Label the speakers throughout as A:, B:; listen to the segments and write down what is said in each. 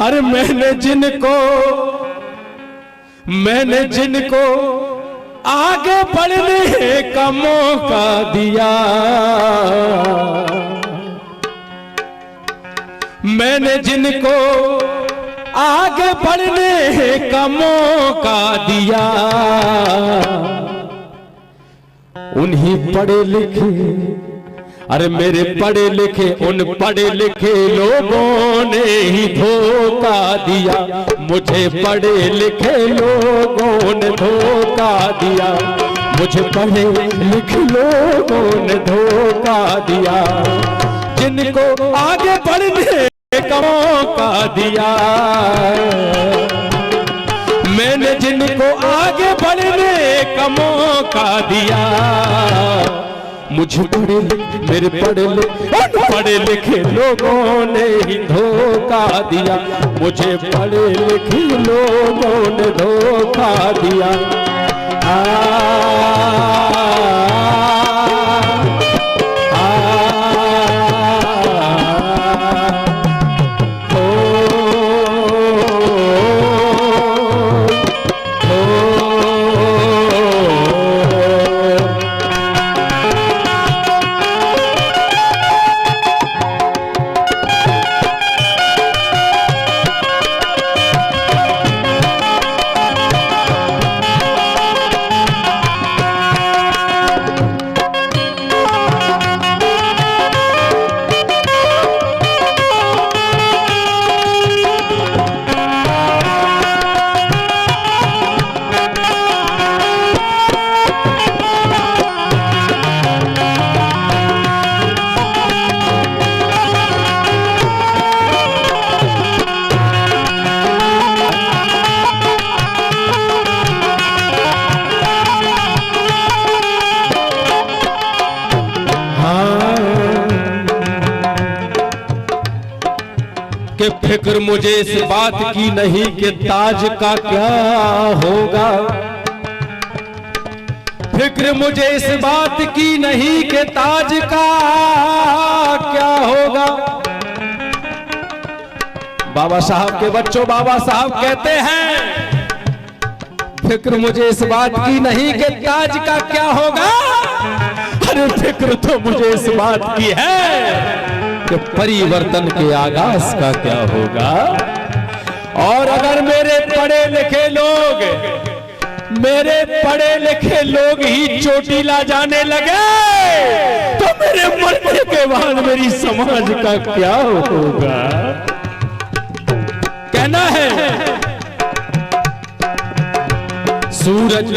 A: अरे मैंने जिनको आगे बढ़ने का मौका दिया, मैंने जिनको आगे बढ़ने का मौका दिया, उन्हीं पढ़े लिखे, अरे मेरे पढ़े लिखे उन पढ़े लिखे लोगों ने ही धोखा दिया, मुझे पढ़े लिखे लोगों ने धोखा दिया, मुझे पढ़े लिखे लोगों ने धोखा दिया, जिनको आगे बढ़ने का मौका दिया, मैंने जिनको आगे बढ़ने का मौका दिया, मुझे मेरे पढ़े लिखे लोगों ने ही धोखा दिया, मुझे पढ़े लिखे लोगों ने धोखा दिया। कि फिक्र मुझे इस बात की नहीं कि ताज का क्या होगा, फिक्र मुझे इस बात की नहीं कि ताज का क्या होगा। बाबा साहब के बच्चों, बाबा साहब कहते हैं फिक्र मुझे इस बात की नहीं कि ताज का क्या होगा, अरे फिक्र तो मुझे इस बात की है कि परिवर्तन के आगाज का क्या होगा। और अगर मेरे पढ़े लिखे लोग ही चोटीला जाने लगे तो मेरे मरने के बाद मेरी समाज का क्या होगा। कहना है सूरज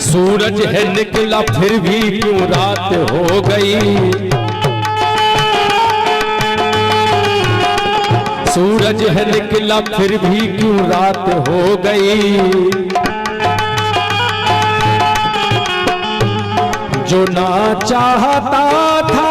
A: सूरज है निकला फिर भी क्यों रात हो गई, सूरज है निकला फिर भी क्यों रात हो गई, जो ना चाहता था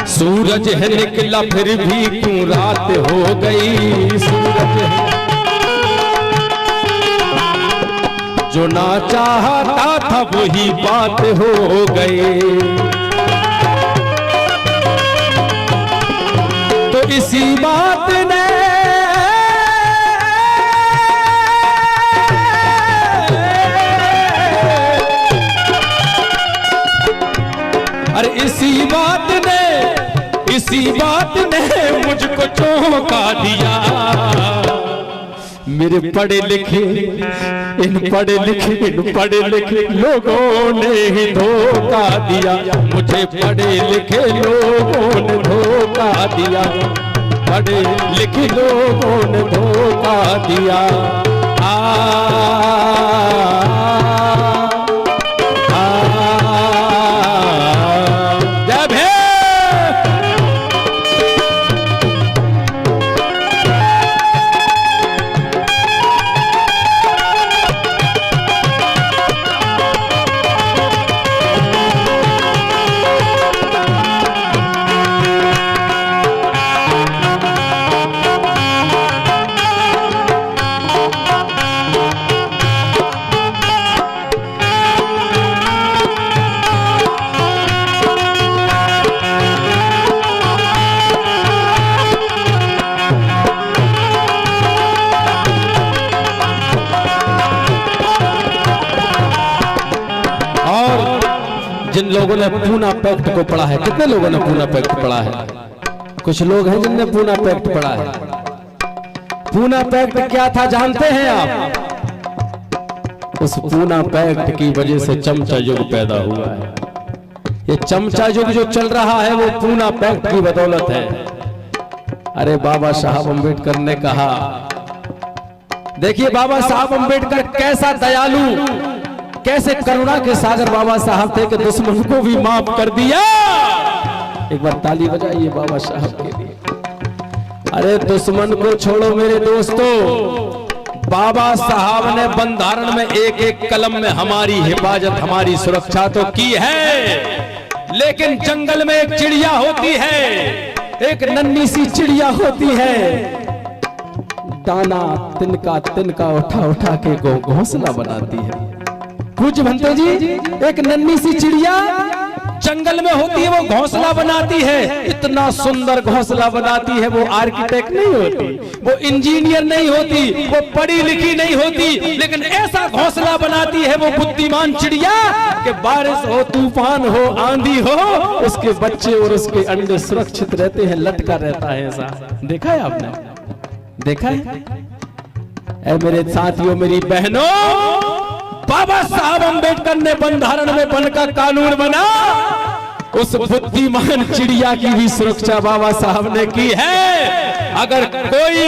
A: सूरज है निकला फिर भी क्यों रात हो गई, सूरज है जो ना चाहता था वही बात हो गई। तो इसी बात ने अरे इसी बात ने मुझको चौंका दिया। मेरे पढ़े लिखे इन पढ़े लिखे लोगों ने ही धोखा दिया, मुझे पढ़े लिखे लोगों ने धोखा दिया, पढ़े लिखे लोगों ने धोखा दिया। जिन लोगों ने पूना पैक्ट को पढ़ा है, कितने लोगों ने पूना पैक्ट पढ़ा है? कुछ लोग हैं जिनने पूना पैक्ट पढ़ा है। पूना पैक्ट क्या था जानते हैं आप? उस पूना पैक्ट की वजह से चमचा युग पैदा हुआ है। ये चमचा युग जो चल रहा है वो पूना पैक्ट की बदौलत है। अरे बाबा साहब अम्बेडकर ने कहा, देखिए बाबा साहब अम्बेडकर कैसा दयालु, कैसे करुणा के सागर बाबा साहब थे कि दुश्मन को भी माफ कर दिया। एक बार ताली बजाइए बाबा साहब के लिए। अरे दुश्मन को छोड़ो मेरे दोस्तों, बाबा साहब ने बंधारण में एक एक कलम में हमारी हिफाजत, हमारी सुरक्षा तो की है। लेकिन जंगल में एक चिड़िया होती है, एक नन्ही सी चिड़िया होती है, दाना तिनका तिनका उठा उठा के घोंसला बनाती है। कुछ भंते जी, एक नन्ही सी चिड़िया जंगल में होती है, वो घोंसला बनाती है। इतना सुंदर घोंसला बनाती है। वो आर्किटेक्ट नहीं होती, वो इंजीनियर नहीं होती, वो पढ़ी लिखी नहीं होती, लेकिन ऐसा घोंसला बनाती है वो बुद्धिमान चिड़िया कि बारिश हो, तूफान हो, आंधी हो, उसके बच्चे और उसके अंडे सुरक्षित रहते हैं, लटका रहता है। ऐसा देखा है आपने? देखा है? ऐ मेरे साथियों, मेरी बहनों, बाबा साहब अम्बेडकर ने बंधारण में बनकर कानून बना, उस बुद्धिमान चिड़िया की भी सुरक्षा बाबा साहब ने की है। अगर कोई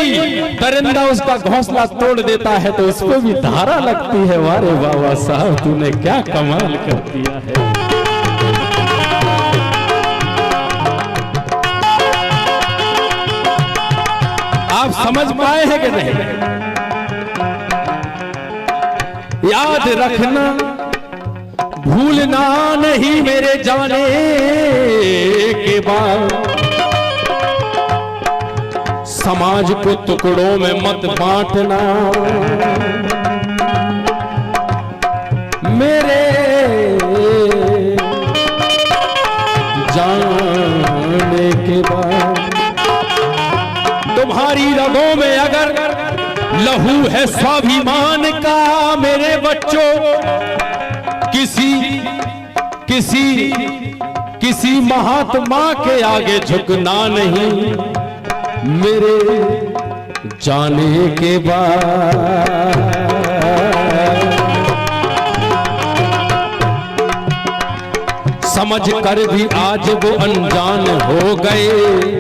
A: दरिंदा उसका घोंसला तोड़ देता है तो उस पर भी धारा लगती है। वारे बाबा साहब, तूने क्या कमाल कर दिया है। आप समझ पाए हैं कि नहीं? याद रखना, भूलना नहीं मेरे जाने के बाद, समाज को टुकड़ों में मत बांटना। मेरे जाने के बाद तुम्हारी रगों में अगर लहू है स्वाभिमान का, मेरे बच्चों, किसी महात्मा के आगे झुकना नहीं मेरे जाने के बाद। समझ कर भी आज वो अनजान हो गए।